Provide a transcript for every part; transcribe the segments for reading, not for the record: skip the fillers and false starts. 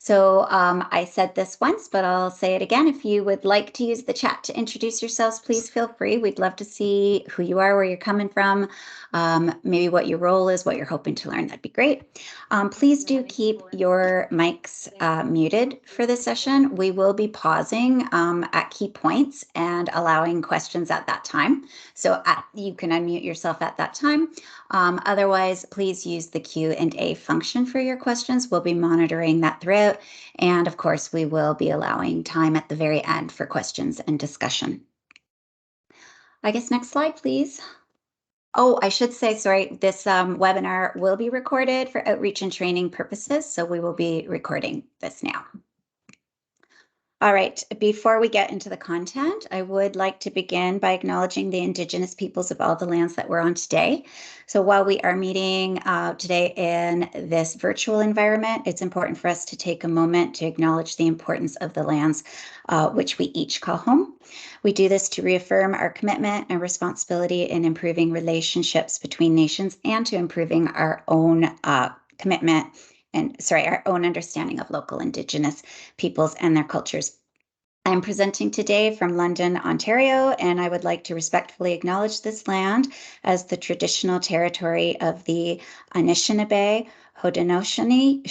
So I said this once, but I'll say it again. If you would like to use the chat to introduce yourselves, please feel free. We'd love to see who you are, where you're coming from, maybe what your role is, what you're hoping to learn. That'd be great. Please do keep your mics muted for this session. We will be pausing at key points and allowing questions at that time. So you can unmute yourself at that time. Otherwise, please use the Q&A function for your questions. We'll be monitoring that throughout. And of course, we will be allowing time at the very end for questions and discussion. I guess next slide, please. Oh, I should say, sorry, this webinar will be recorded for outreach and training purposes. So we will be recording this now. All right, before we get into the content, I would like to begin by acknowledging the Indigenous peoples of all the lands that we're on today. So while we are meeting today in this virtual environment, it's important for us to take a moment to acknowledge the importance of the lands which we each call home. We do this to reaffirm our commitment and responsibility in improving relationships between nations and to improving our own commitment and our own understanding of local Indigenous peoples and their cultures. I'm presenting today from London, Ontario, and I would like to respectfully acknowledge this land as the traditional territory of the Anishinaabe, Haudenosaunee,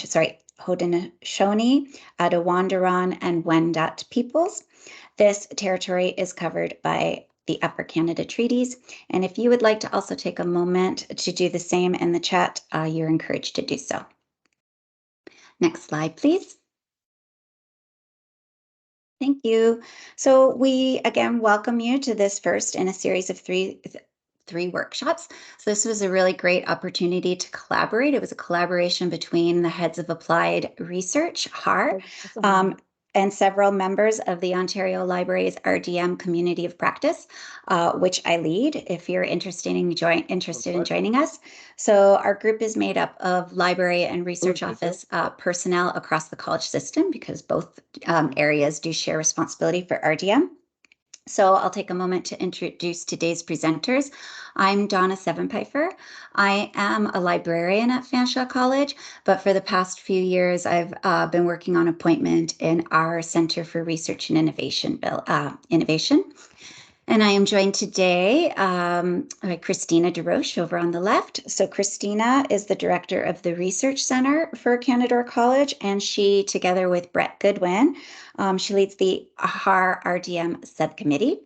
Attawandaron, and Wendat peoples. This territory is covered by the Upper Canada Treaties, and if you would like to also take a moment to do the same in the chat, you're encouraged to do so. Next slide, please. Thank you. So we again welcome you to this first in a series of three workshops. So this was a really great opportunity to collaborate. It was a collaboration between the heads of applied research, HAR, and several members of the Ontario Libraries RDM community of practice, which I lead if you're interested in joining us. So our group is made up of library and research office personnel across the college system because both areas do share responsibility for RDM. So I'll take a moment to introduce today's presenters. I'm Donna Sevenpfeifer. I am a librarian at Fasha College, but for the past few years, I've been working on appointment in our Center for Research and Innovation. And I am joined today by Christina DeRoche over on the left. So Christina is the director of the Research Center for Canadore College, and she, together with Brett Goodwin, she leads the HAR RDM subcommittee.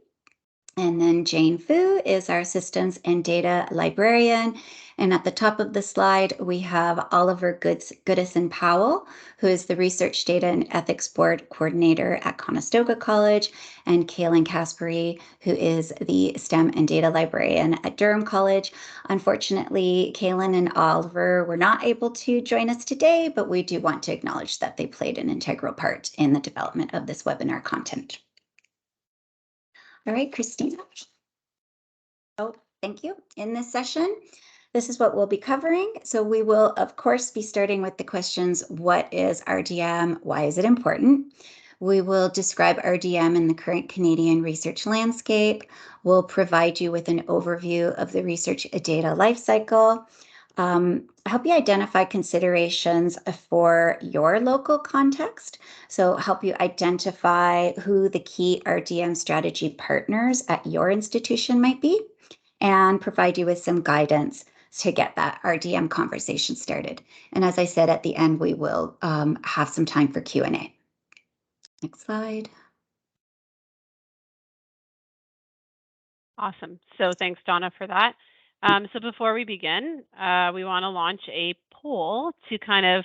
And then Jane Fu is our systems and data librarian. And at the top of the slide, we have Oliver Goodison Powell, who is the Research Data and Ethics Board Coordinator at Conestoga College, and Kaylin Caspary, who is the STEM and Data Librarian at Durham College. Unfortunately, Kaylin and Oliver were not able to join us today, but we do want to acknowledge that they played an integral part in the development of this webinar content. All right, Christina. Oh, thank you. In this session, this is what we'll be covering. So we will, of course, be starting with the questions, what is RDM? Why is it important? We will describe RDM in the current Canadian research landscape. We'll provide you with an overview of the research data lifecycle. Help you identify considerations for your local context. So help you identify who the key RDM strategy partners at your institution might be, and provide you with some guidance to get that RDM conversation started. And as I said, at the end, we will have some time for Q&A. Next slide. Awesome. So thanks, Donna, for that. So before we begin, we want to launch a poll to kind of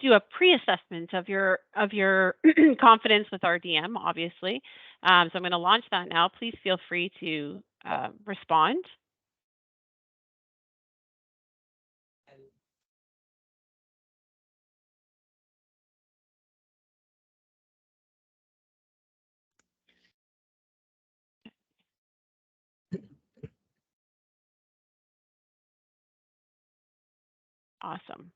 do a pre-assessment of your confidence with RDM, obviously. So I'm going to launch that now. Please feel free to respond. Awesome.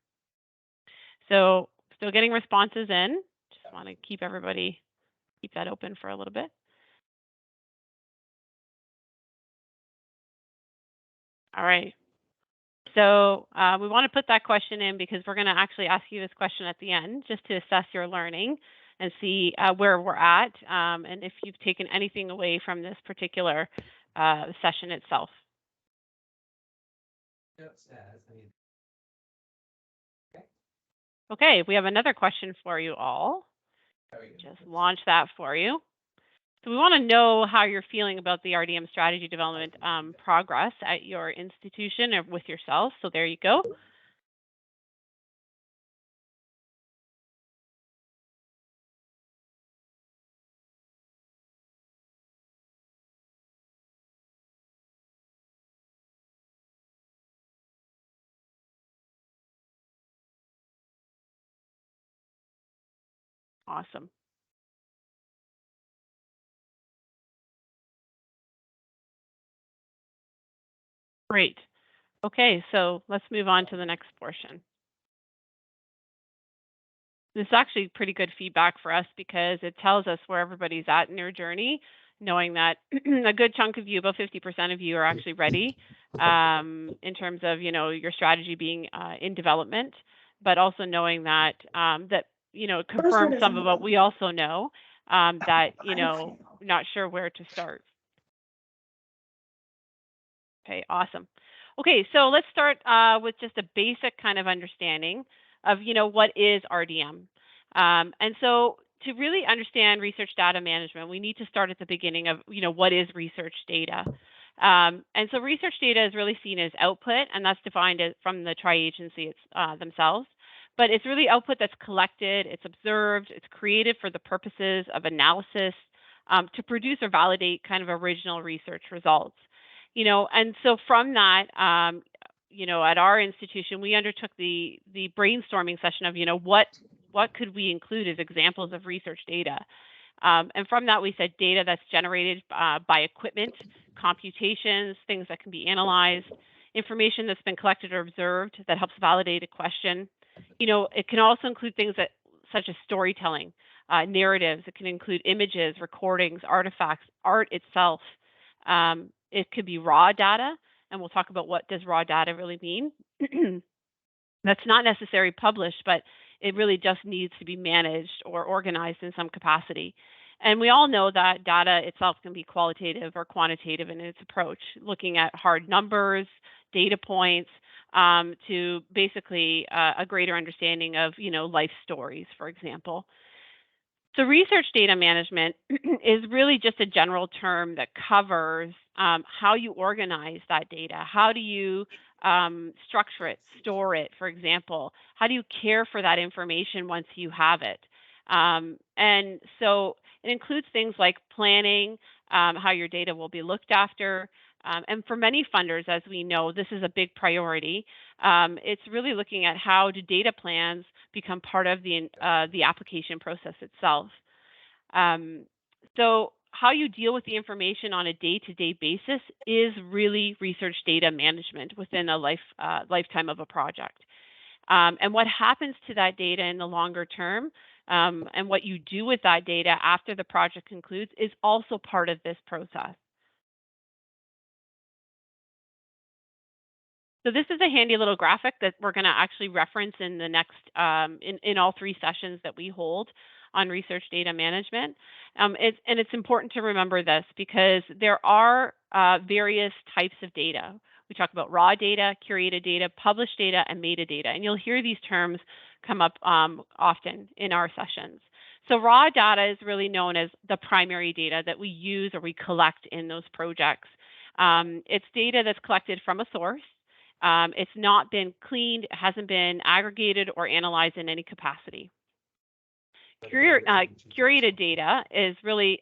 So still getting responses in. Just want to keep that open for a little bit. All right. So we want to put that question in because we're going to actually ask you this question at the end just to assess your learning and see where we're at and if you've taken anything away from this particular session itself. Okay, we have another question for you all. Just launch that for you. So we want to know how you're feeling about the RDM strategy development progress at your institution or with yourself. So there you go. Awesome. Great. Okay, so let's move on to the next portion. This is actually pretty good feedback for us because it tells us where everybody's at in their journey, knowing that a good chunk of you, about 50% of you, are actually ready in terms of your strategy being in development, but also knowing that it confirms some of what we also know that not sure where to start. Okay, awesome. Okay, so let's start with just a basic kind of understanding of, what is RDM. And so to really understand research data management, we need to start at the beginning of, what is research data. And so research data is really seen as output, and that's defined from the tri-agency themselves. But it's really output that's collected, it's observed, it's created for the purposes of analysis to produce or validate kind of original research results. And so from that, at our institution, we undertook the brainstorming session of, what could we include as examples of research data? And from that, we said data that's generated by equipment, computations, things that can be analyzed, information that's been collected or observed that helps validate a question. It can also include things such as storytelling, narratives. It can include images, recordings, artifacts, art itself. It could be raw data, and we'll talk about what does raw data really mean. That's not necessarily published, but it really just needs to be managed or organized in some capacity. And we all know that data itself can be qualitative or quantitative in its approach, looking at hard numbers, data points, to basically a greater understanding of, life stories, for example. So research data management is really just a general term that covers how you organize that data. How do you structure it, store it, for example? How do you care for that information once you have it? And so it includes things like planning, how your data will be looked after. And for many funders, as we know, this is a big priority. It's really looking at how do data plans become part of the application process itself. So how you deal with the information on a day-to-day basis is really research data management within a lifetime of a project. And what happens to that data in the longer term and what you do with that data after the project concludes is also part of this process. So this is a handy little graphic that we're going to actually reference in the next, in all 3 sessions that we hold on research data management. And it's important to remember this because there are various types of data. We talk about raw data, curated data, published data, and metadata. And you'll hear these terms come up often in our sessions. So raw data is really known as the primary data that we use or we collect in those projects. It's data that's collected from a source. It's not been cleaned, it hasn't been aggregated or analyzed in any capacity. Curated data is really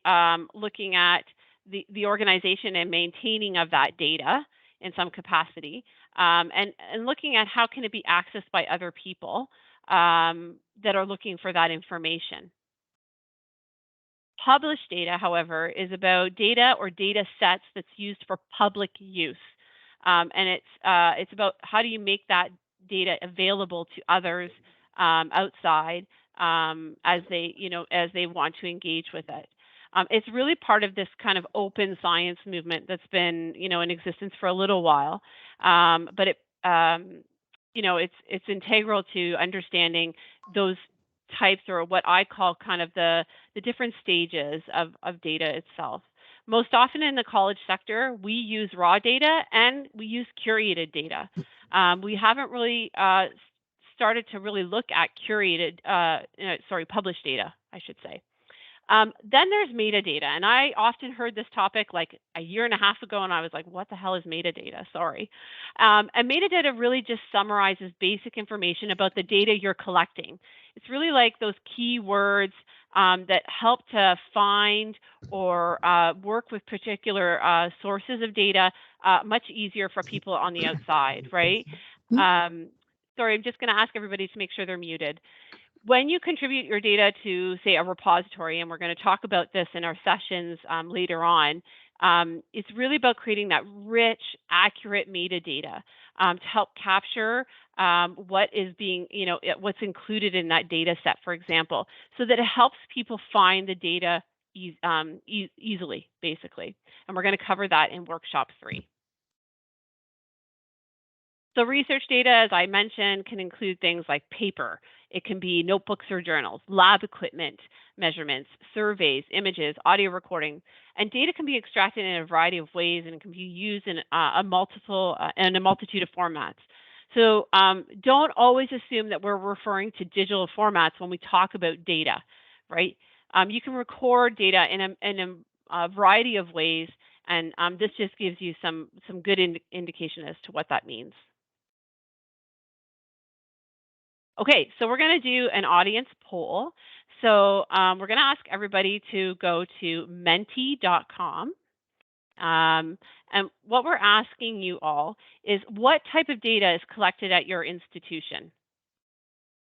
looking at the organization and maintaining of that data in some capacity, and looking at how can it be accessed by other people that are looking for that information. Published data, however, is about data or data sets that's used for public use. And it's about how do you make that data available to others outside as they want to engage with it. It's really part of this kind of open science movement that's been in existence for a little while, but you know, it's integral to understanding those types, or what I call kind of the different stages of data itself. Most often in the college sector, we use raw data and we use curated data. We haven't really started to really look at curated, published data, I should say. Then there's metadata, and I often heard this topic like a year and a half ago, and I was like, what the hell is metadata? Sorry. And metadata really just summarizes basic information about the data you're collecting. It's really like those keywords that help to find or work with particular sources of data much easier for people on the outside, right? Sorry, I'm just going to ask everybody to make sure they're muted. When you contribute your data to, say, a repository, and we're going to talk about this in our sessions later on, it's really about creating that rich, accurate metadata to help capture what is being, what's included in that data set, for example, so that it helps people find the data easily, basically. And we're going to cover that in workshop 3. So research data, as I mentioned, can include things like paper. It can be notebooks or journals, lab equipment, measurements, surveys, images, audio recording, and data can be extracted in a variety of ways and can be used in a multitude of formats. So don't always assume that we're referring to digital formats when we talk about data, right? You can record data in a variety of ways, and this just gives you some good indication as to what that means. Okay, so we're going to do an audience poll. So we're going to ask everybody to go to menti.com. And what we're asking you all is, what type of data is collected at your institution?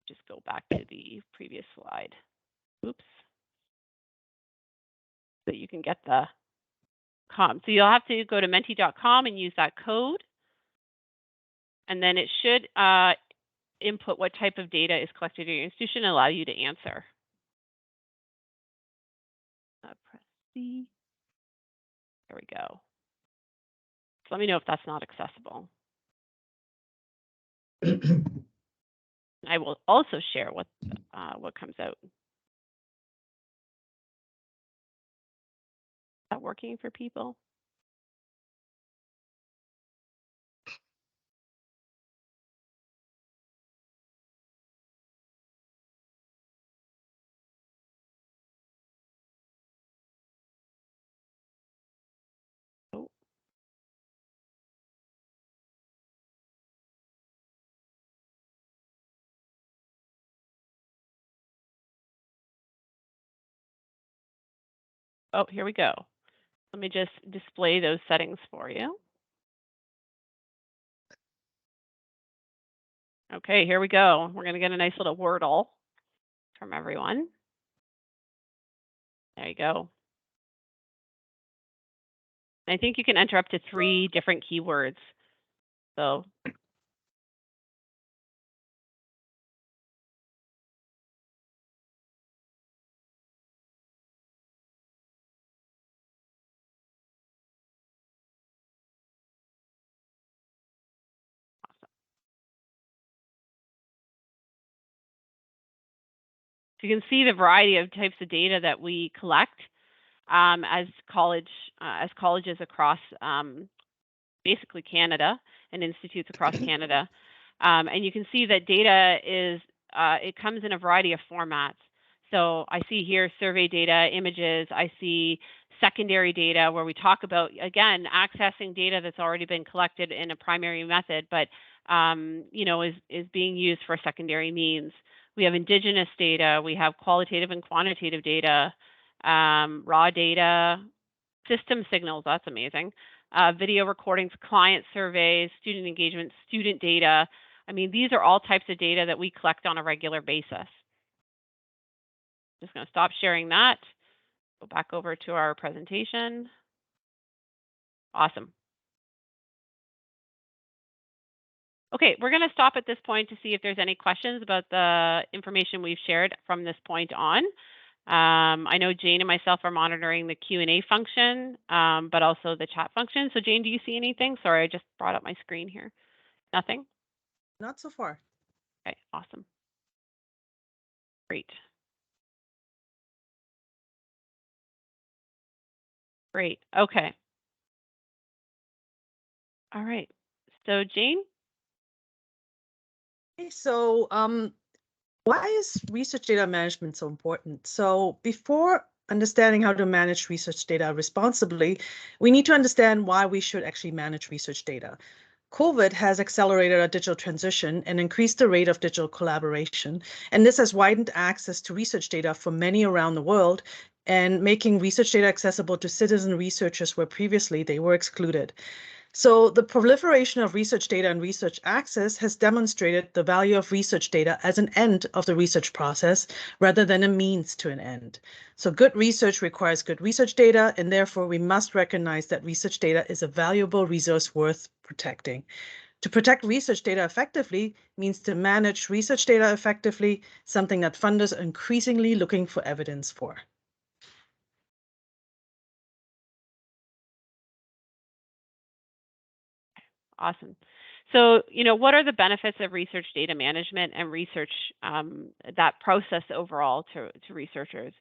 Just go back to the previous slide. Oops. So you can get the com. So you'll have to go to menti.com and use that code. And then it should input what type of data is collected at your institution and allow you to answer. Press C. There we go. So let me know if that's not accessible. I will also share what comes out. Is that working for people? Oh. Oh, here we go. Let me just display those settings for you. Okay, here we go. We're going to get a nice little Wordle from everyone. There you go. I think you can enter up to 3 different keywords. So you can see the variety of types of data that we collect as colleges across basically Canada and institutes across Canada. And you can see that data is, it comes in a variety of formats. So I see here survey data, images, I see secondary data where we talk about, again, accessing data that's already been collected in a primary method, but is being used for secondary means. We have Indigenous data, we have qualitative and quantitative data, raw data, system signals, that's amazing, video recordings, client surveys, student engagement, student data. I mean, these are all types of data that we collect on a regular basis. Just going to stop sharing that. Go back over to our presentation. Awesome. Okay, we're going to stop at this point to see if there's any questions about the information we've shared from this point on. I know Jane and myself are monitoring the Q&A function, but also the chat function. So Jane, do you see anything? Sorry, I just brought up my screen here. Nothing? Not so far. Okay, awesome. Great. Great. Okay. All right. So Jane? Okay, so why is research data management so important? So before understanding how to manage research data responsibly, we need to understand why we should actually manage research data. COVID has accelerated our digital transition and increased the rate of digital collaboration. And this has widened access to research data for many around the world and making research data accessible to citizen researchers where previously they were excluded. So the proliferation of research data and research access has demonstrated the value of research data as an end of the research process rather than a means to an end. So good research requires good research data, and therefore we must recognize that research data is a valuable resource worth protecting. To protect research data effectively means to manage research data effectively, something that funders are increasingly looking for evidence for. Awesome. So, what are the benefits of research data management and research, that process overall to researchers?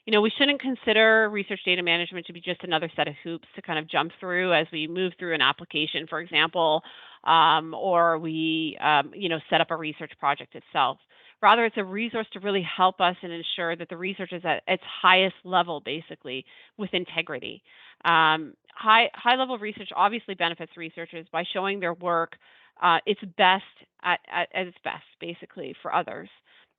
We shouldn't consider research data management to be just another set of hoops to kind of jump through as we move through an application, for example, or we, set up a research project itself. Rather, it's a resource to really help us and ensure that the research is at its highest level, basically, with integrity. High level research obviously benefits researchers by showing their work its best at its best, basically, for others.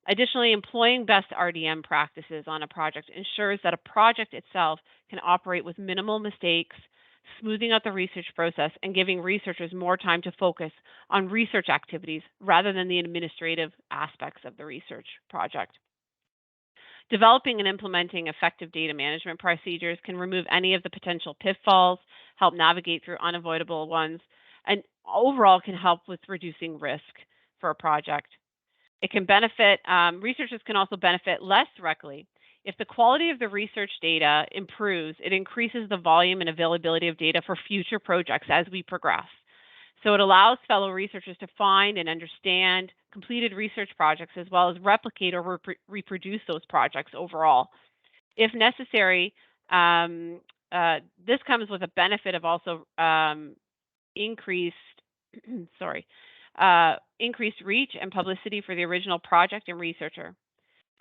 Additionally, employing best RDM practices on a project ensures that a project itself can operate with minimal mistakes, smoothing out the research process and giving researchers more time to focus on research activities rather than the administrative aspects of the research project. Developing and implementing effective data management procedures can remove any of the potential pitfalls, help navigate through unavoidable ones, and overall can help with reducing risk for a project. It can benefit, researchers can also benefit less directly. If the quality of the research data improves, it increases the volume and availability of data for future projects as we progress. So it allows fellow researchers to find and understand completed research projects as well as replicate or reproduce those projects overall. If necessary, this comes with a benefit of also increased reach and publicity for the original project and researcher.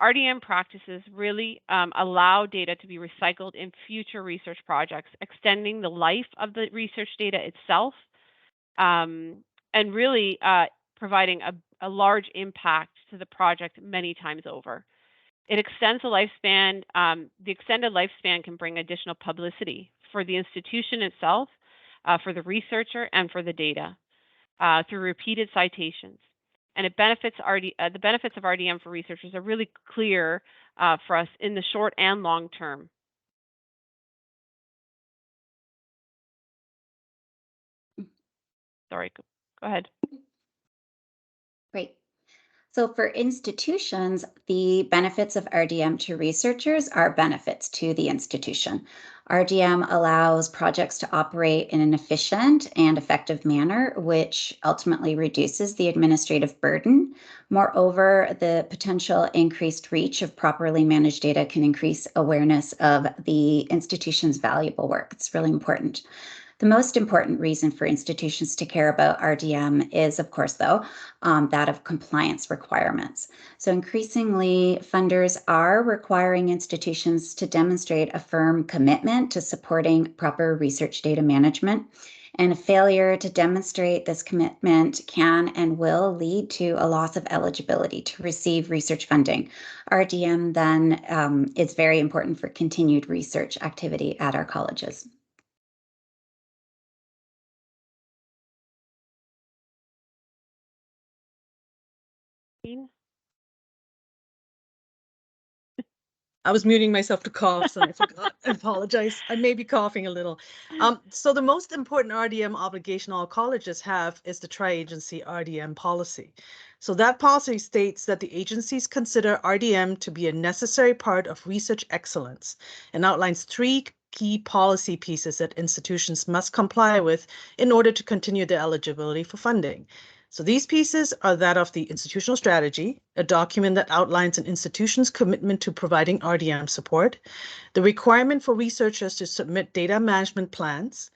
RDM practices really allow data to be recycled in future research projects, extending the life of the research data itself, and really providing a large impact to the project many times over. It extends the lifespan. The extended lifespan can bring additional publicity for the institution itself, for the researcher, and for the data through repeated citations. And the benefits of RDM for researchers are really clear for us in the short and long term. Sorry, go ahead. Great. So for institutions, the benefits of RDM to researchers are benefits to the institution. RDM allows projects to operate in an efficient and effective manner, which ultimately reduces the administrative burden. Moreover, the potential increased reach of properly managed data can increase awareness of the institution's valuable work. It's really important. The most important reason for institutions to care about RDM is, of course, though, that of compliance requirements. So increasingly, funders are requiring institutions to demonstrate a firm commitment to supporting proper research data management. And a failure to demonstrate this commitment can and will lead to a loss of eligibility to receive research funding. RDM then is very important for continued research activity at our colleges. I was muting myself to cough, so I forgot. I apologize. I may be coughing a little. So the most important RDM obligation all colleges have is the tri-agency RDM policy. So that policy states that the agencies consider RDM to be a necessary part of research excellence and outlines 3 key policy pieces that institutions must comply with in order to continue their eligibility for funding. So these pieces are that of the institutional strategy, a document that outlines an institution's commitment to providing RDM support, the requirement for researchers to submit data management plans,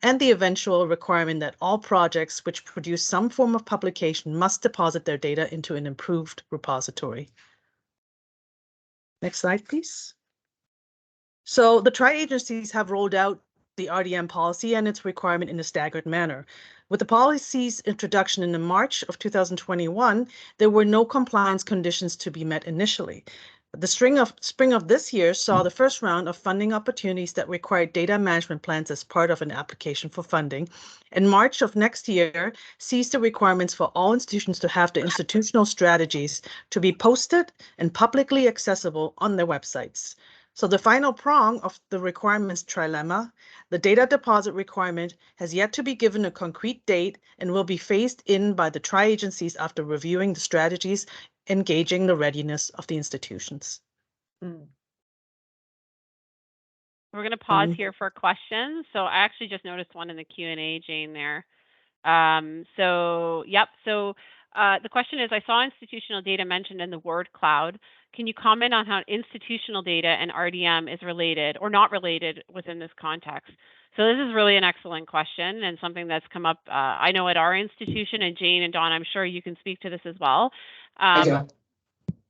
and the eventual requirement that all projects which produce some form of publication must deposit their data into an improved repository. Next slide, please. So the tri-agencies have rolled out the RDM policy and its requirement in a staggered manner. With the policy's introduction in March of 2021, there were no compliance conditions to be met initially. The spring of this year saw the first round of funding opportunities that required data management plans as part of an application for funding. And March of next year sees the requirements for all institutions to have the institutional strategies to be posted and publicly accessible on their websites. So the final prong of the requirements trilemma, the data deposit requirement, has yet to be given a concrete date and will be phased in by the tri-agencies after reviewing the strategies, engaging the readiness of the institutions. We're going to pause here for questions. So I actually just noticed one in the Q&A, Jane, there. So the question is, I saw institutional data mentioned in the word cloud. Can you comment on how institutional data and RDM is related or not related within this context? So this is really an excellent question and something that's come up, I know at our institution, and Jane and Dawn, I'm sure you can speak to this as well. But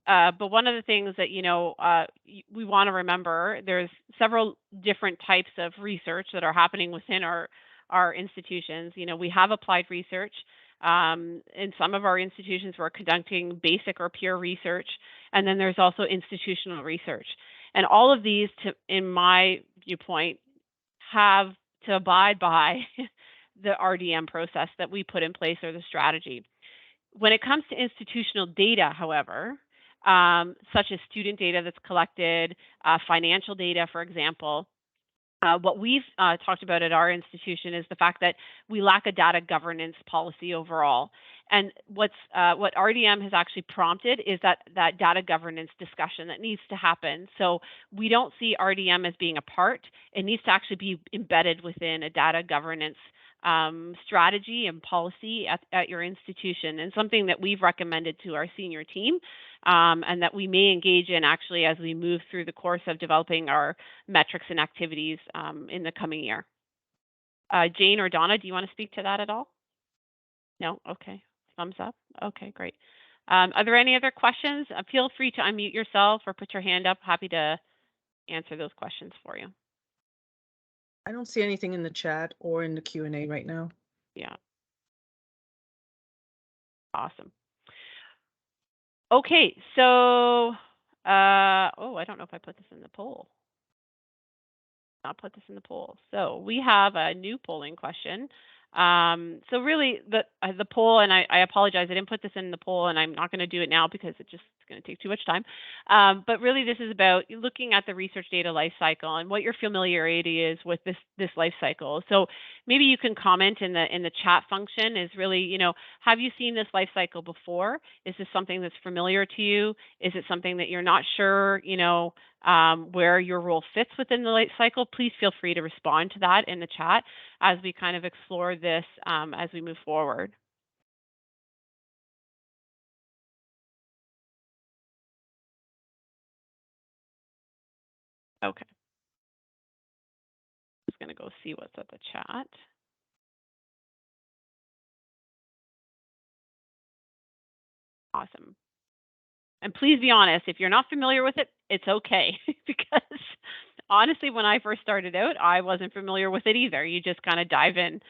one of the things that, we want to remember, there's several different types of research that are happening within our institutions. We have applied research. In some of our institutions, we're conducting basic or peer research, and then there's also institutional research. And all of these, in my viewpoint, have to abide by the RDM process that we put in place, or the strategy. When it comes to institutional data, however, such as student data that's collected, financial data, for example, what we've talked about at our institution is the fact that we lack a data governance policy overall. And what RDM has actually prompted is that data governance discussion that needs to happen. So we don't see RDM as being a part. It needs to actually be embedded within a data governance strategy and policy at your institution, and something that we've recommended to our senior team, and that we may engage in actually as we move through the course of developing our metrics and activities in the coming year. Jane or Donna, do you want to speak to that at all? No? Okay. Thumbs up. Okay, great. Are there any other questions? Feel free to unmute yourself or put your hand up. Happy to answer those questions for you. I don't see anything in the chat or in the Q&A right now. Yeah. Awesome. Okay, so, I don't know if I put this in the poll. I'll put this in the poll. So we have a new polling question. So really the poll, and I apologize, I didn't put this in the poll, and I'm not going to do it now because it's just going to take too much time. But really this is about looking at the research data life cycle and what your familiarity is with this life cycle. So maybe you can comment in the chat function, is really, have you seen this life cycle before? Is this something that's familiar to you? Is it something that you're not sure, where your role fits within the life cycle? Please feel free to respond to that in the chat as we kind of explore this as we move forward. Okay. Just going to go see what's at the chat. Awesome. And please be honest, if you're not familiar with it, it's okay. Because honestly, when I first started out, I wasn't familiar with it either. You just kind of dive in.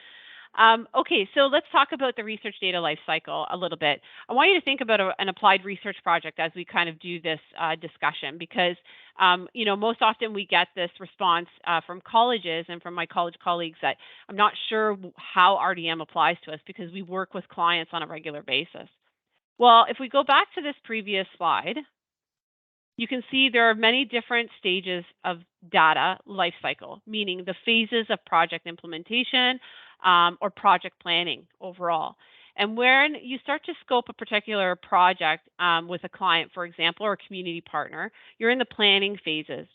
Okay, so let's talk about the research data lifecycle a little bit. I want you to think about an applied research project as we kind of do this discussion, because most often we get this response from colleges and from my college colleagues that I'm not sure how RDM applies to us because we work with clients on a regular basis. Well, if we go back to this previous slide, you can see there are many different stages of data lifecycle, meaning the phases of project implementation or project planning overall. And when you start to scope a particular project with a client, for example, or a community partner, you're in the planning phases.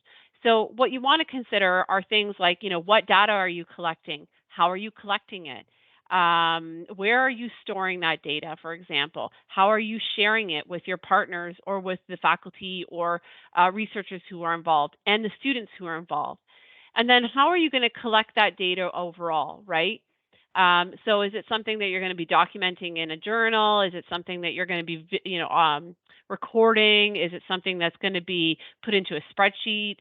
So what you want to consider are things like, what data are you collecting? How are you collecting it? Where are you storing that data, for example? How are you sharing it with your partners or with the faculty or researchers who are involved and the students who are involved? And then how are you going to collect that data overall, right? So is it something that you're going to be documenting in a journal? Is it something that you're going to be, recording? Is it something that's going to be put into a spreadsheet?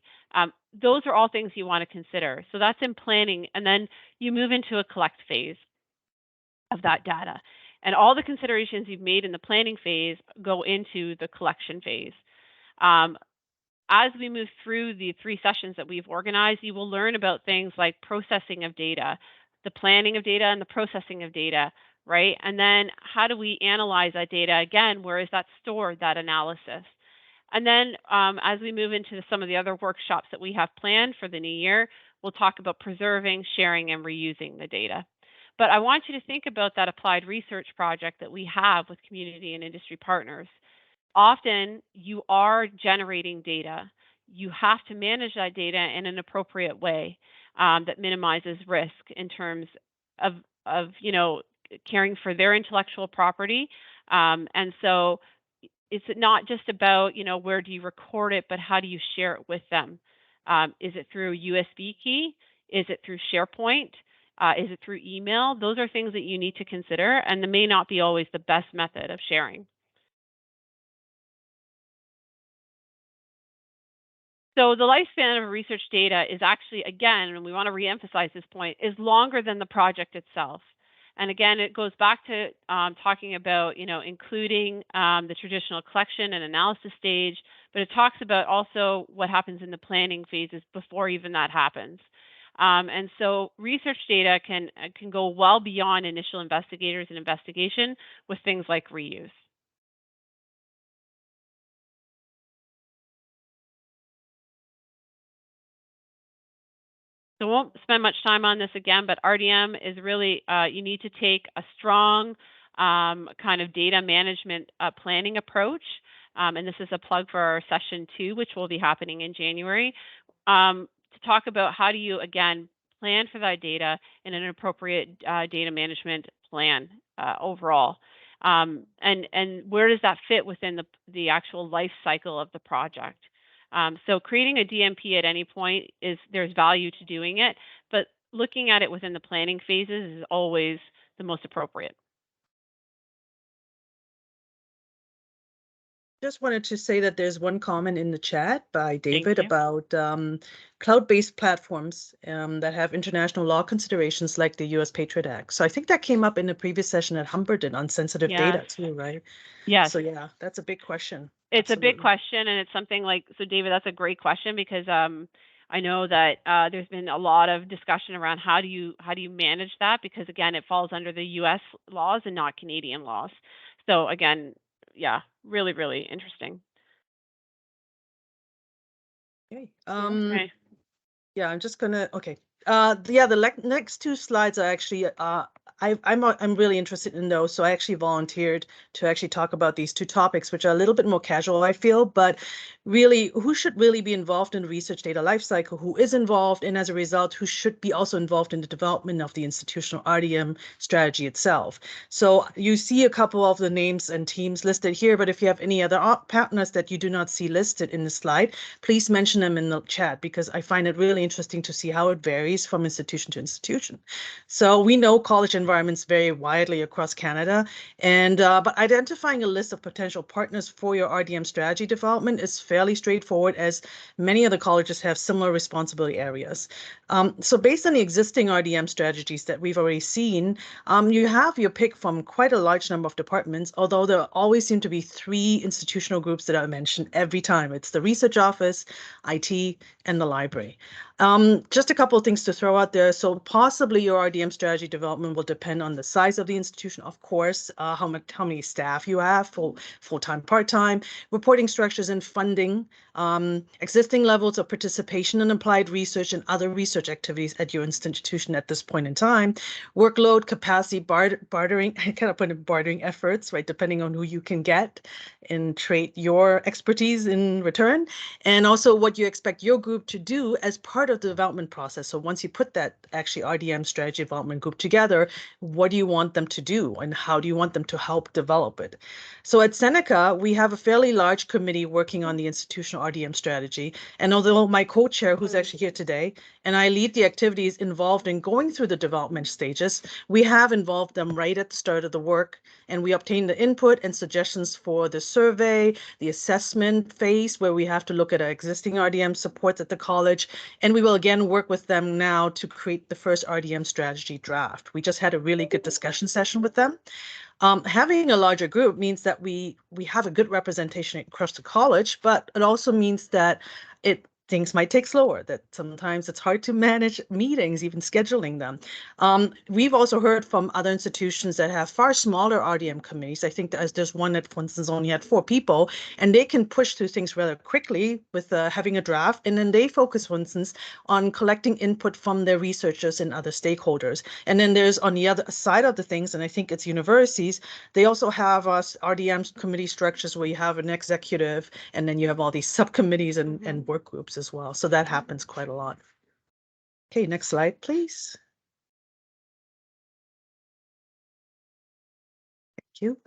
Those are all things you want to consider. So that's in planning. And then you move into a collect phase of that data. And all the considerations you've made in the planning phase go into the collection phase. As we move through the 3 sessions that we've organized, you will learn about things like processing of data, the planning of data and the processing of data, right? And then how do we analyze that data? Again, where is that stored, that analysis? And then as we move into some of the other workshops that we have planned for the new year, we'll talk about preserving, sharing, and reusing the data. But I want you to think about that applied research project that we have with community and industry partners. Often you are generating data. You have to manage that data in an appropriate way that minimizes risk in terms of caring for their intellectual property. And so it's not just about, where do you record it, but how do you share it with them? Is it through USB key? Is it through SharePoint? Is it through email? Those are things that you need to consider, and they may not be always the best method of sharing. So the lifespan of research data is actually, again, and we want to reemphasize this point, is longer than the project itself. And again, it goes back to talking about, including the traditional collection and analysis stage, but it talks about also what happens in the planning phases before even that happens. And so research data can go well beyond initial investigators and investigation with things like reuse. So we won't spend much time on this again, but RDM is really, you need to take a strong kind of data management planning approach. And this is a plug for our session 2, which will be happening in January, to talk about how do you, again, plan for that data in an appropriate data management plan overall. And where does that fit within the actual life cycle of the project? So creating a DMP at any point there's value to doing it, but looking at it within the planning phases is always the most appropriate. Just wanted to say that there's one comment in the chat by David about cloud-based platforms that have international law considerations like the US Patriot Act. So I think that came up in the previous session at Humberton on sensitive data too, right? Yes. So yeah, that's a big question. It's a big question, and it's something like, so David, that's a great question, because I know that there's been a lot of discussion around how do you manage that, because again, it falls under the US laws and not Canadian laws. So again, yeah, really, really interesting. Okay. Okay. Yeah, I'm just gonna, okay. Yeah, the next 2 slides are actually, I'm really interested in those, so I actually volunteered to actually talk about these 2 topics, which are a little bit more casual, I feel, but really, who should really be involved in the research data lifecycle, who is involved, and as a result, who should be also involved in the development of the institutional RDM strategy itself. So you see a couple of the names and teams listed here, but if you have any other partners that you do not see listed in the slide, please mention them in the chat, because I find it really interesting to see how it varies from institution to institution. So we know college environments vary widely across Canada, and but identifying a list of potential partners for your RDM strategy development is fairly straightforward, as many of the colleges have similar responsibility areas. So based on the existing RDM strategies that we've already seen, you have your pick from quite a large number of departments, although there always seem to be 3 institutional groups that are mentioned every time. It's the research office, IT, and the library. Just a couple of things to throw out there. So possibly your RDM strategy development will depend on the size of the institution, of course, how many staff you have, full-time, part-time, reporting structures and funding, existing levels of participation in applied research and other research activities at your institution at this point in time, workload, capacity, bartering, I kind of put in bartering efforts, right, depending on who you can get and trade your expertise in return, and also what you expect your group to do as part part of the development process. So once you put that actually RDM strategy development group together, what do you want them to do and how do you want them to help develop it? So at Seneca, we have a fairly large committee working on the institutional RDM strategy. And although my co-chair, who's actually here today, and I lead the activities involved in going through the development stages, we have involved them right at the start of the work, and we obtain the input and suggestions for the survey, the assessment phase, where we have to look at our existing RDM supports at the college, and we will again work with them now to create the first RDM strategy draft. We just had a really good discussion session with them. Having a larger group means that we have a good representation across the college, but it also means that things might take slower, that sometimes it's hard to manage meetings, even scheduling them. We've also heard from other institutions that have far smaller RDM committees. I think there's one that, for instance, only had 4 people, and they can push through things rather quickly with having a draft. And then they focus, for instance, on collecting input from their researchers and other stakeholders. And then there's on the other side of the things, and I think it's universities, they also have RDM committee structures where you have an executive, and then you have all these subcommittees and work groups as well. So that happens quite a lot. Okay, next slide, please. Thank you.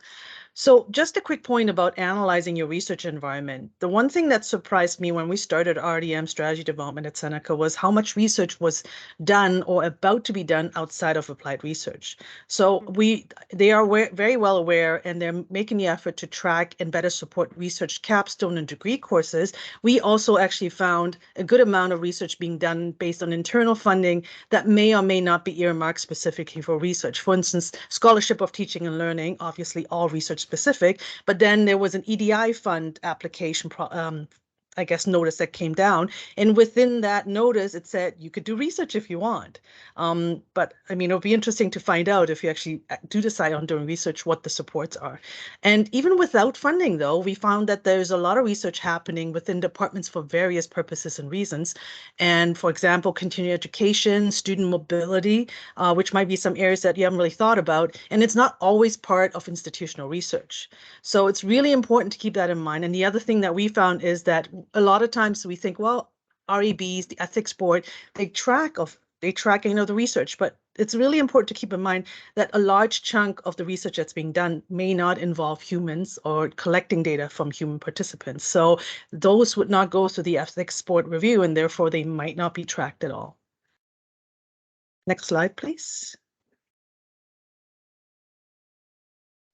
So just a quick point about analyzing your research environment. The one thing that surprised me when we started RDM strategy development at Seneca was how much research was done or about to be done outside of applied research. So they are very well aware, and they're making the effort to track and better support research capstone and degree courses. We also actually found a good amount of research being done based on internal funding that may or may not be earmarked specifically for research. For instance, Scholarship of Teaching and Learning, obviously all research specific, but then there was an EDI fund application I guess, notice that came down. And within that notice, it said you could do research if you want. But I mean, it'll be interesting to find out if you actually do decide on doing research, what the supports are. And even without funding, though, we found that there's a lot of research happening within departments for various purposes and reasons. And for example, continuing education, student mobility, which might be some areas that you haven't really thought about. And it's not always part of institutional research. So it's really important to keep that in mind. And the other thing that we found is that a lot of times we think, well, REBs, the ethics board, they track the research, but it's really important to keep in mind that a large chunk of the research that's being done may not involve humans or collecting data from human participants. So those would not go through the ethics board review, and therefore they might not be tracked at all. Next slide, please.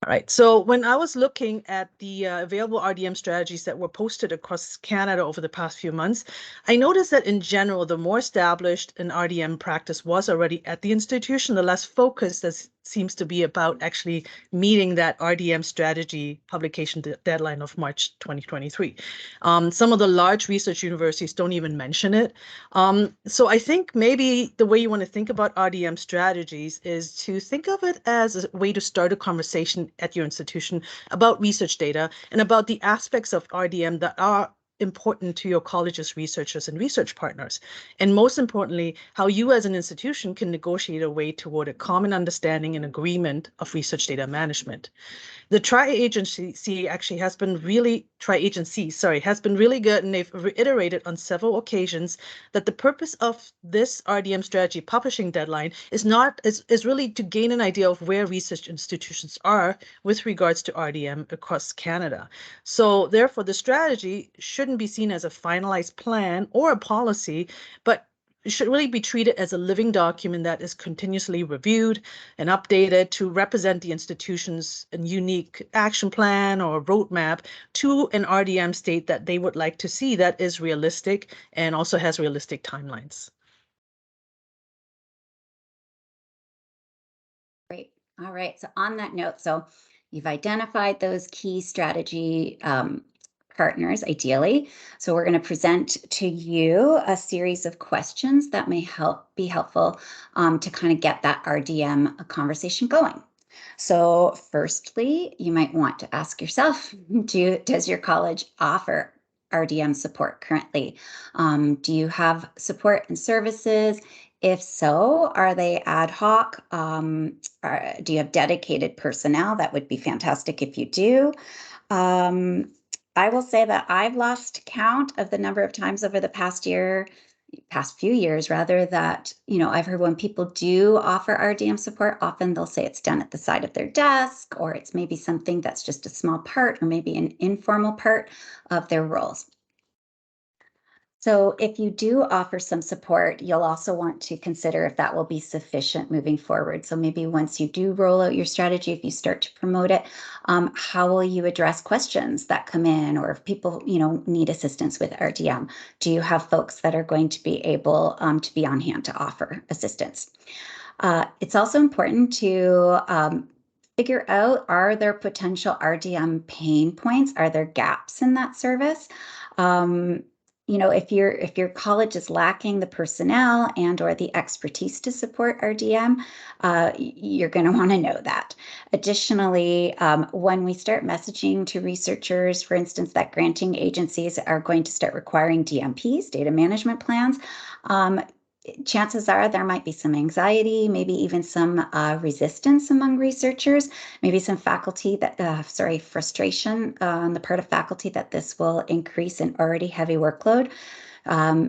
All right, so when I was looking at the available RDM strategies that were posted across Canada over the past few months, I noticed that in general, the more established an RDM practice was already at the institution, the less focused as seems to be about actually meeting that RDM strategy publication deadline of March 2023. Some of the large research universities don't even mention it. So I think maybe the way you want to think about RDM strategies is to think of it as a way to start a conversation at your institution about research data and about the aspects of RDM that are important to your college's researchers and research partners. And most importantly, how you as an institution can negotiate a way toward a common understanding and agreement of research data management. The tri-agency actually has been really good, and they've reiterated on several occasions that the purpose of this RDM strategy publishing deadline is really to gain an idea of where research institutions are with regards to RDM across Canada. So therefore, the strategy shouldn't be seen as a finalized plan or a policy, but it should really be treated as a living document that is continuously reviewed and updated to represent the institution's unique action plan or roadmap to an RDM state that they would like to see that is realistic and also has realistic timelines. Great. All right. So on that note, so you've identified those key strategy partners, ideally. So we're going to present to you a series of questions that may be helpful to kind of get that RDM conversation going. So firstly, you might want to ask yourself, does your college offer RDM support currently? Do you have support and services? If so, are they ad hoc? Do you have dedicated personnel? That would be fantastic if you do. I will say that I've lost count of the number of times over the past year past few years rather, that, I've heard when people do offer RDM support, often they'll say it's done at the side of their desk, or it's maybe something that's just a small part, or maybe an informal part of their roles. So if you do offer some support, you'll also want to consider if that will be sufficient moving forward. So maybe once you do roll out your strategy, if you start to promote it, how will you address questions that come in, or if people, need assistance with RDM? Do you have folks that are going to be able to be on hand to offer assistance? It's also important to figure out, are there potential RDM pain points? Are there gaps in that service? If your college is lacking the personnel and or the expertise to support RDM, you're going to want to know that. Additionally, when we start messaging to researchers, for instance, that granting agencies are going to start requiring DMPs, data management plans, chances are there might be some anxiety, maybe even some resistance among researchers, maybe some faculty frustration on the part of faculty that this will increase an already heavy workload.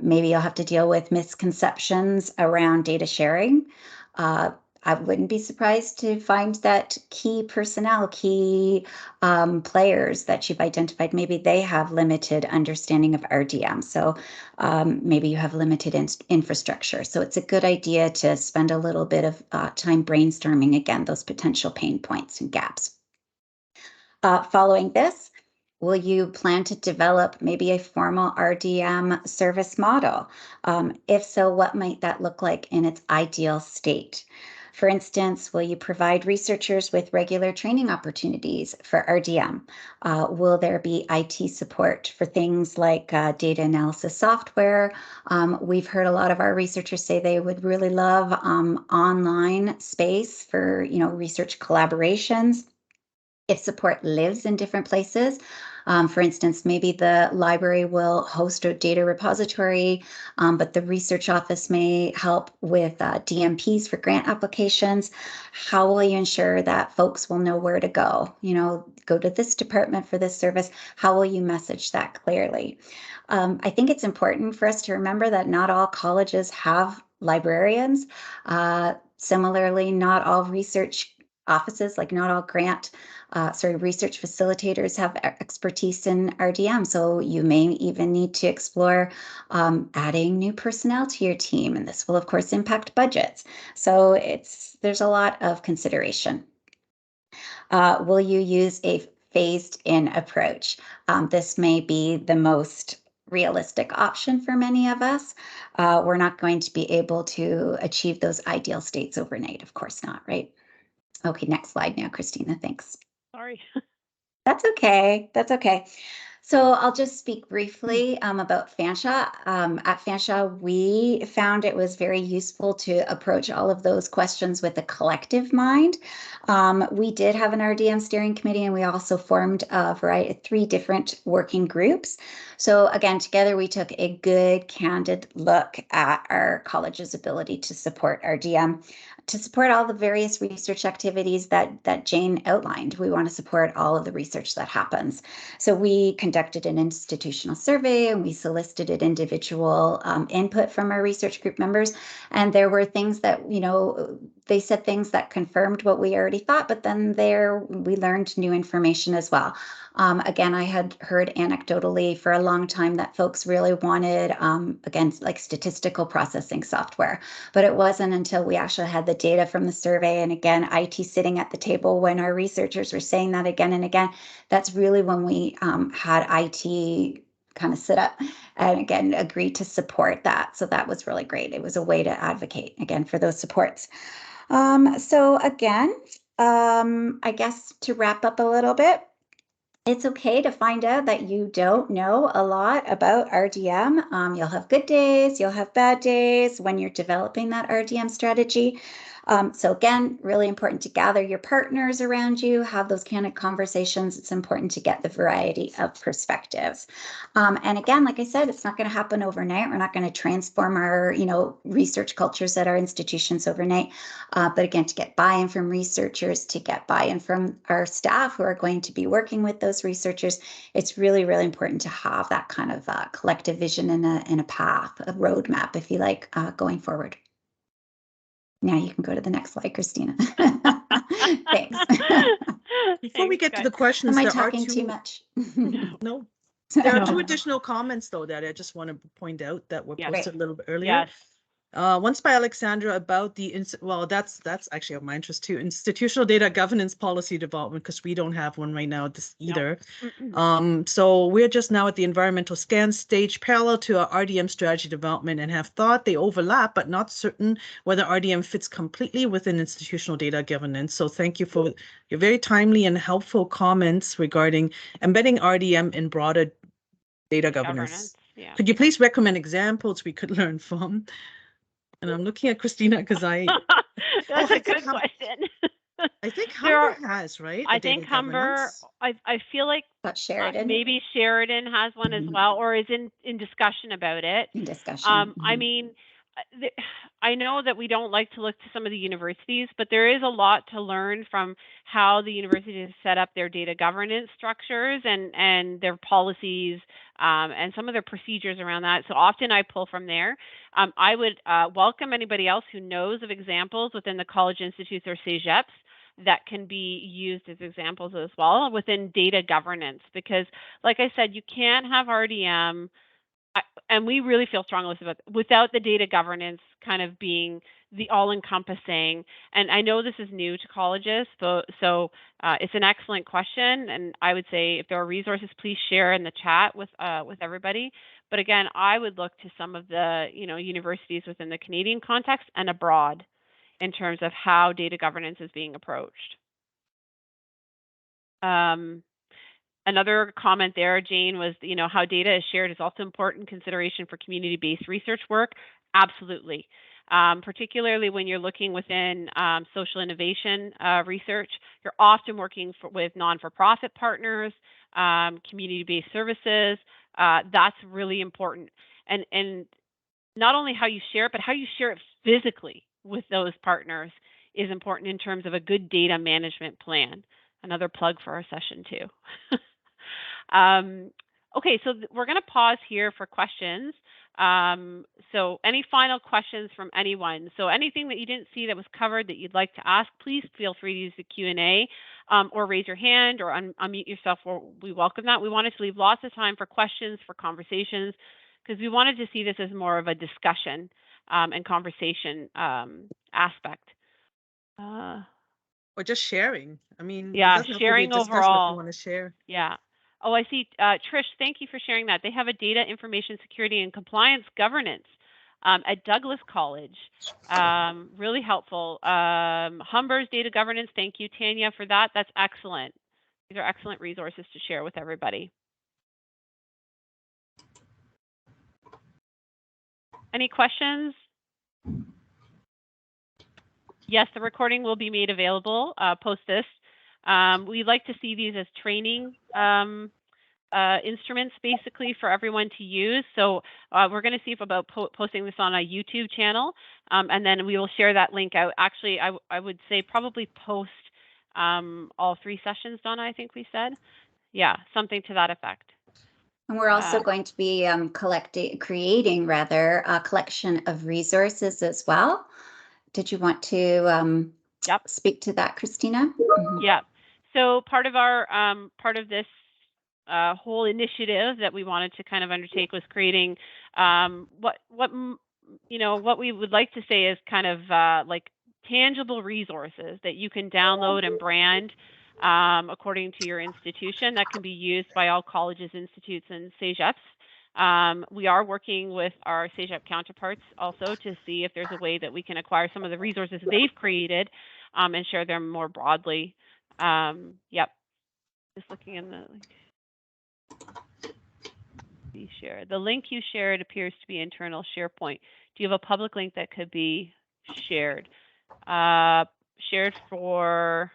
Maybe you'll have to deal with misconceptions around data sharing. I wouldn't be surprised to find that key personnel, key players that you've identified, maybe they have limited understanding of RDM. So maybe you have limited infrastructure. So it's a good idea to spend a little bit of time brainstorming, again, those potential pain points and gaps. Following this, will you plan to develop maybe a formal RDM service model? If so, what might that look like in its ideal state? For instance, will you provide researchers with regular training opportunities for RDM? Will there be IT support for things like data analysis software? We've heard a lot of our researchers say they would really love online space for, research collaborations. If support lives in different places, for instance, maybe the library will host a data repository, but the research office may help with DMPs for grant applications. How will you ensure that folks will know where to go? Go to this department for this service. How will you message that clearly? I think it's important for us to remember that not all colleges have librarians. Similarly, not all research offices, like not all research facilitators have expertise in RDM. So you may even need to explore adding new personnel to your team. And this will, of course, impact budgets. So there's a lot of consideration. Will you use a phased-in approach? This may be the most realistic option for many of us. We're not going to be able to achieve those ideal states overnight. Of course not, right? Okay, next slide now, Christina. Thanks. Sorry. That's okay. That's okay. So I'll just speak briefly about Fasha. At Fasha, we found it was very useful to approach all of those questions with a collective mind. We did have an RDM steering committee, and we also formed three different working groups. So again, together we took a good, candid look at our college's ability to support RDM, to support all the various research activities that Jane outlined. We want to support all of the research that happens. So we conducted an institutional survey, and we solicited individual input from our research group members. And there were things that, they said things that confirmed what we already thought, but then we learned new information as well. Again, I had heard anecdotally for a long time that folks really wanted, again, like statistical processing software, but it wasn't until we actually had the data from the survey, and again, IT sitting at the table when our researchers were saying that again and again, that's really when we had IT kind of sit up and again agree to support that. So that was really great. It was a way to advocate again for those supports. So again, I guess to wrap up a little bit, it's okay to find out that you don't know a lot about RDM. You'll have good days, you'll have bad days when you're developing that RDM strategy. So again, really important to gather your partners around you, have those kind of conversations. It's important to get the variety of perspectives. And again, like I said, it's not going to happen overnight. We're not going to transform our, research cultures at our institutions overnight. But again, to get buy-in from researchers, to get buy-in from our staff who are going to be working with those researchers, it's really, really important to have that kind of collective vision and a path, a roadmap, if you like, going forward. Now you can go to the next slide, Christina. Thanks. Before we get to the questions, Am I there talking are two, too much? No. There are two additional comments, though, that I just want to point out that were posted a little bit earlier. Yes. Once by Alexandra about the, well, that's actually of my interest too, institutional data governance policy development, because we don't have one right now either. So we're just now at the environmental scan stage parallel to our RDM strategy development and have thought they overlap, but not certain whether RDM fits completely within institutional data governance. So thank you for your very timely and helpful comments regarding embedding RDM in broader data governance. Yeah. Could you please recommend examples we could learn from? And I'm looking at Christina because That's a good question. I think Humber has, right? I think Humber, I feel like Sheridan. Maybe Sheridan has one as well, or is in discussion about it. In discussion. I mean, I know that we don't like to look to some of the universities, but there is a lot to learn from how the universities set up their data governance structures and their policies and some of their procedures around that. So often I pull from there. I would welcome anybody else who knows of examples within the college institutes or CEGEPs that can be used as examples as well within data governance, because like I said, you can't have RDM, and we really feel strongly about without the data governance kind of being the all-encompassing. And I know this is new to colleges, so it's an excellent question. And I would say if there are resources, please share in the chat with everybody. But again, I would look to some of the universities within the Canadian context and abroad in terms of how data governance is being approached. Another comment there, Jane, was how data is shared is also important consideration for community-based research work. Absolutely. Particularly when you're looking within social innovation research, you're often working with non-for-profit partners, community-based services. That's really important. And not only how you share it, but how you share it physically with those partners is important in terms of a good data management plan. Another plug for our session too. Okay, so we're going to pause here for questions. So any final questions from anyone? So anything that you didn't see that was covered that you'd like to ask, please feel free to use the Q&A or raise your hand or unmute yourself. We welcome that. We wanted to leave lots of time for questions, for conversations, because we wanted to see this as more of a discussion and conversation aspect. Or just sharing. I mean, yeah, it doesn't sharing have to be a discussion overall. if you want to share. Yeah. Oh, I see. Trish, thank you for sharing that. They have a data information security and compliance governance at Douglas College. Really helpful. Humber's data governance. Thank you, Tanya, for that. That's excellent. These are excellent resources to share with everybody. Any questions? Yes, the recording will be made available post this. We like to see these as training instruments basically for everyone to use. So we're going to see about posting this on a YouTube channel, and then we will share that link out. Actually, I would say probably post all 3 sessions, Donna, I think we said. Yeah, something to that effect. And we're also going to be creating a collection of resources as well. Did you want to speak to that, Christina? Yeah. So part of our part of this whole initiative that we wanted to kind of undertake was creating what we would like to say is kind of like tangible resources that you can download and brand according to your institution that can be used by all colleges, institutes, and CEGEPs. We are working with our CEGEP counterparts also to see if there's a way that we can acquire some of the resources they've created and share them more broadly. Yep. Just looking in the link. Be shared. The link you shared appears to be internal SharePoint. Do you have a public link that could be shared? shared for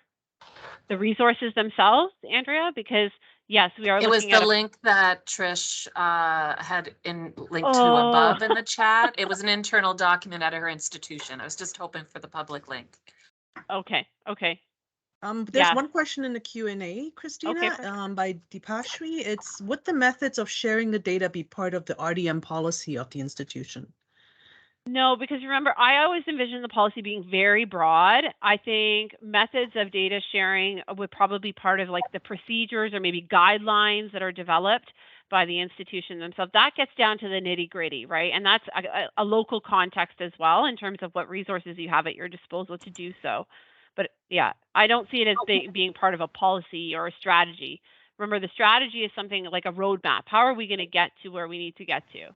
the resources themselves, Andrea? Because yes, we are It was looking the at link that Trish had linked to Oh. above in the chat. It was an internal document at her institution. I was just hoping for the public link. Okay. There's Yeah. one question in the Q&A, Christina, Okay, by Deepashri. It's, would the methods of sharing the data be part of the RDM policy of the institution? No, because remember, I always envision the policy being very broad. I think methods of data sharing would probably be part of like the procedures or maybe guidelines that are developed by the institution themselves. That gets down to the nitty gritty, right? And that's a local context as well in terms of what resources you have at your disposal to do so. But yeah, I don't see it as being part of a policy or a strategy. Remember, the strategy is something like a roadmap. How are we going to get to where we need to get to?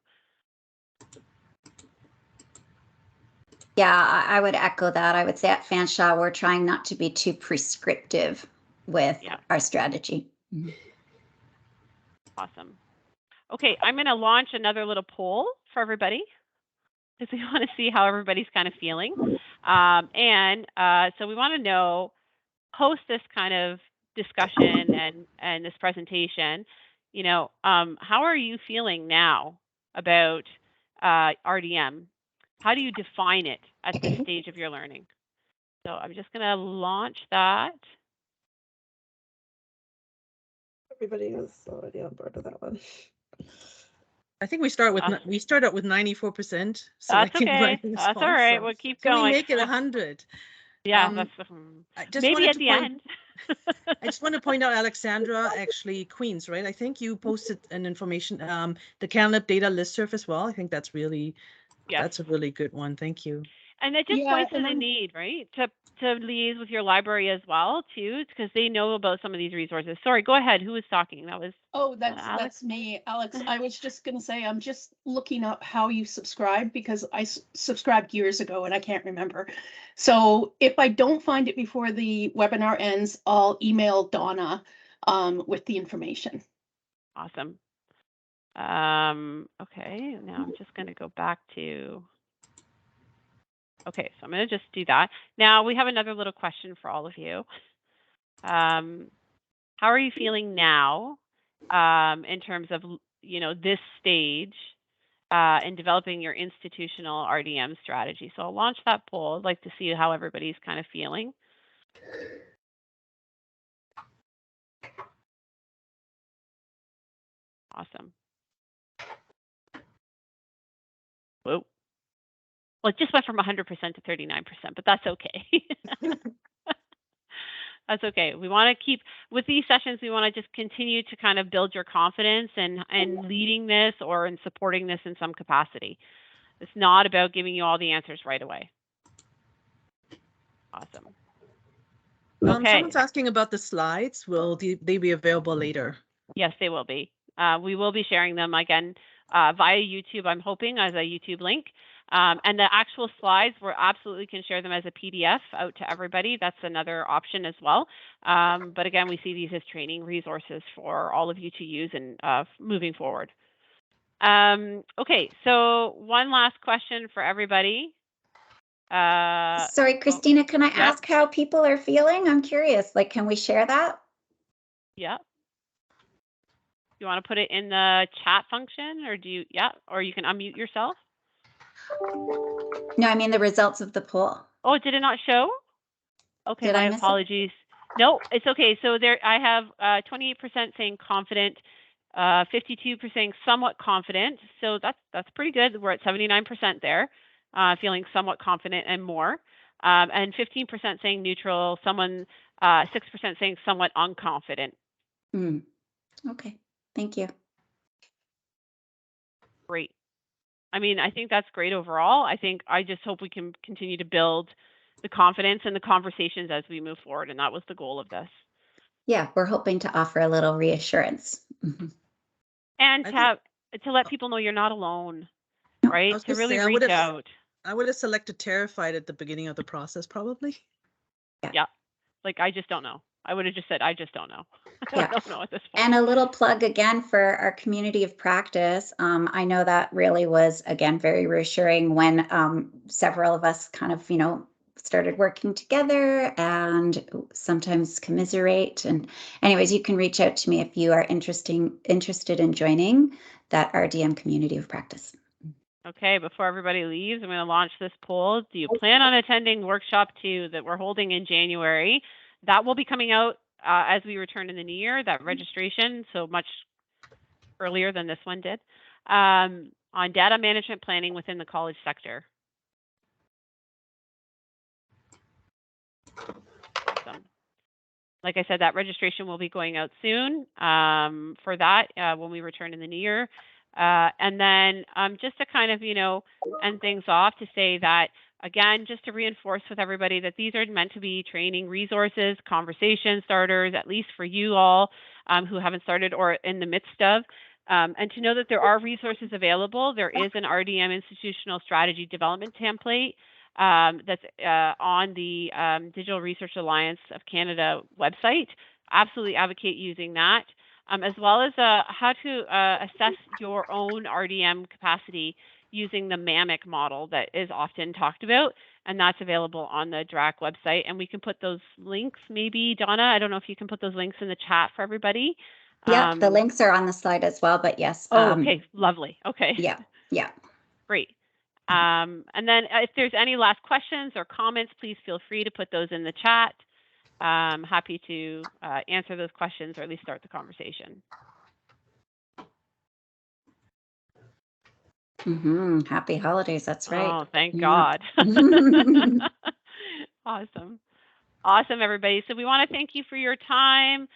Yeah, I would echo that. I would say at Fasha, we're trying not to be too prescriptive with our strategy. Awesome. Okay, I'm going to launch another little poll for everybody because we want to see how everybody's kind of feeling. So we want to know, post this kind of discussion and this presentation, you know, how are you feeling now about RDM? How do you define it at this stage of your learning? So I'm just going to launch that. Everybody is already on board with that one. I think we start with we start out with 94%. That's okay. That's all right. We'll keep going. Can we make it 100? Yeah, that's maybe at the end. I just want to point out, Alexandra, actually Queens, right? I think you posted an information, the CanLab data listserv as well. I think that's really, that's a really good one. Thank you. And it just points to the need, right? To liaise with your library as well, too, because they know about some of these resources. Sorry, go ahead. Who was talking? That was that's me, Alex. I was just going to say, I'm just looking up how you subscribe because I subscribed years ago and I can't remember. So if I don't find it before the webinar ends, I'll email Donna with the information. Awesome. Okay, now I'm just going to go back to. Okay, so I'm going to just do that. Now we have another little question for all of you. How are you feeling now in terms of, you know, this stage in developing your institutional RDM strategy? So I'll launch that poll. I'd like to see how everybody's kind of feeling. Awesome. Whoa. Well, it just went from 100% to 39%, but that's okay. That's okay. We want to keep, with these sessions, we want to just continue to kind of build your confidence and leading this or in supporting this in some capacity. It's not about giving you all the answers right away. Awesome. Okay. Someone's asking about the slides. Will they be available later? Yes, they will be. We will be sharing them again via YouTube, I'm hoping, as a YouTube link. And the actual slides, we absolutely can share them as a PDF out to everybody. That's another option as well. But again, we see these as training resources for all of you to use and moving forward. Okay, so one last question for everybody. Sorry, Christina, can I ask how people are feeling? I'm curious. Like, can we share that? Yeah. You want to put it in the chat function, or do you? Yeah, or you can unmute yourself. No, I mean the results of the poll. Oh, did it not show? Okay, my apologies. No, it's okay. So there, I have 28% saying confident, 52% saying somewhat confident. So that's pretty good. We're at 79% there, feeling somewhat confident and more, and 15% saying neutral. 6% saying somewhat unconfident. Okay, thank you. Great. I mean, I think that's great overall. I just hope we can continue to build the confidence and the conversations as we move forward. And that was the goal of this. Yeah, we're hoping to offer a little reassurance. And to let people know you're not alone, right? To really reach out. I would have selected terrified at the beginning of the process, probably. Yeah. Like, I just don't know. I would have just said, I just don't know. I don't know at this point. And a little plug again for our community of practice. I know that really was, again, very reassuring when several of us kind of, you know, started working together and sometimes commiserate. And anyways, you can reach out to me if you are interested in joining that RDM community of practice. Okay, before everybody leaves, I'm going to launch this poll. Do you plan on attending workshop 2 that we're holding in January? That will be coming out as we return in the new year, that registration, so much earlier than this one did, on data management planning within the college sector. Awesome. Like I said, that registration will be going out soon for that when we return in the new year. And then just to kind of, end things off, to say that, again, just to reinforce with everybody that these are meant to be training resources, conversation starters, at least for you all who haven't started or in the midst of. And to know that there are resources available. There is an RDM Institutional Strategy Development Template that's on the Digital Research Alliance of Canada website. Absolutely advocate using that, as well as how to assess your own RDM capacity using the MAMIC model that is often talked about, and that's available on the DRAC website. And we can put those links, maybe, Donna, I don't know if you can put those links in the chat for everybody. Yeah, the links are on the slide as well, but yes. Okay, lovely. Okay. Yeah. Great. And then if there's any last questions or comments, please feel free to put those in the chat. I'm happy to answer those questions or at least start the conversation. Happy holidays. That's right. Oh, thank Yeah. God. Awesome. Awesome, everybody. So we want to thank you for your time.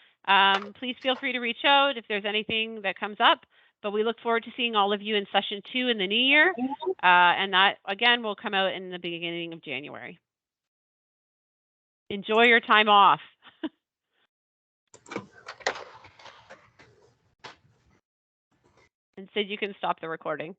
Please feel free to reach out if there's anything that comes up. But we look forward to seeing all of you in session 2 in the new year. And that, again, will come out in the beginning of January. Enjoy your time off. And Sid, you can stop the recording.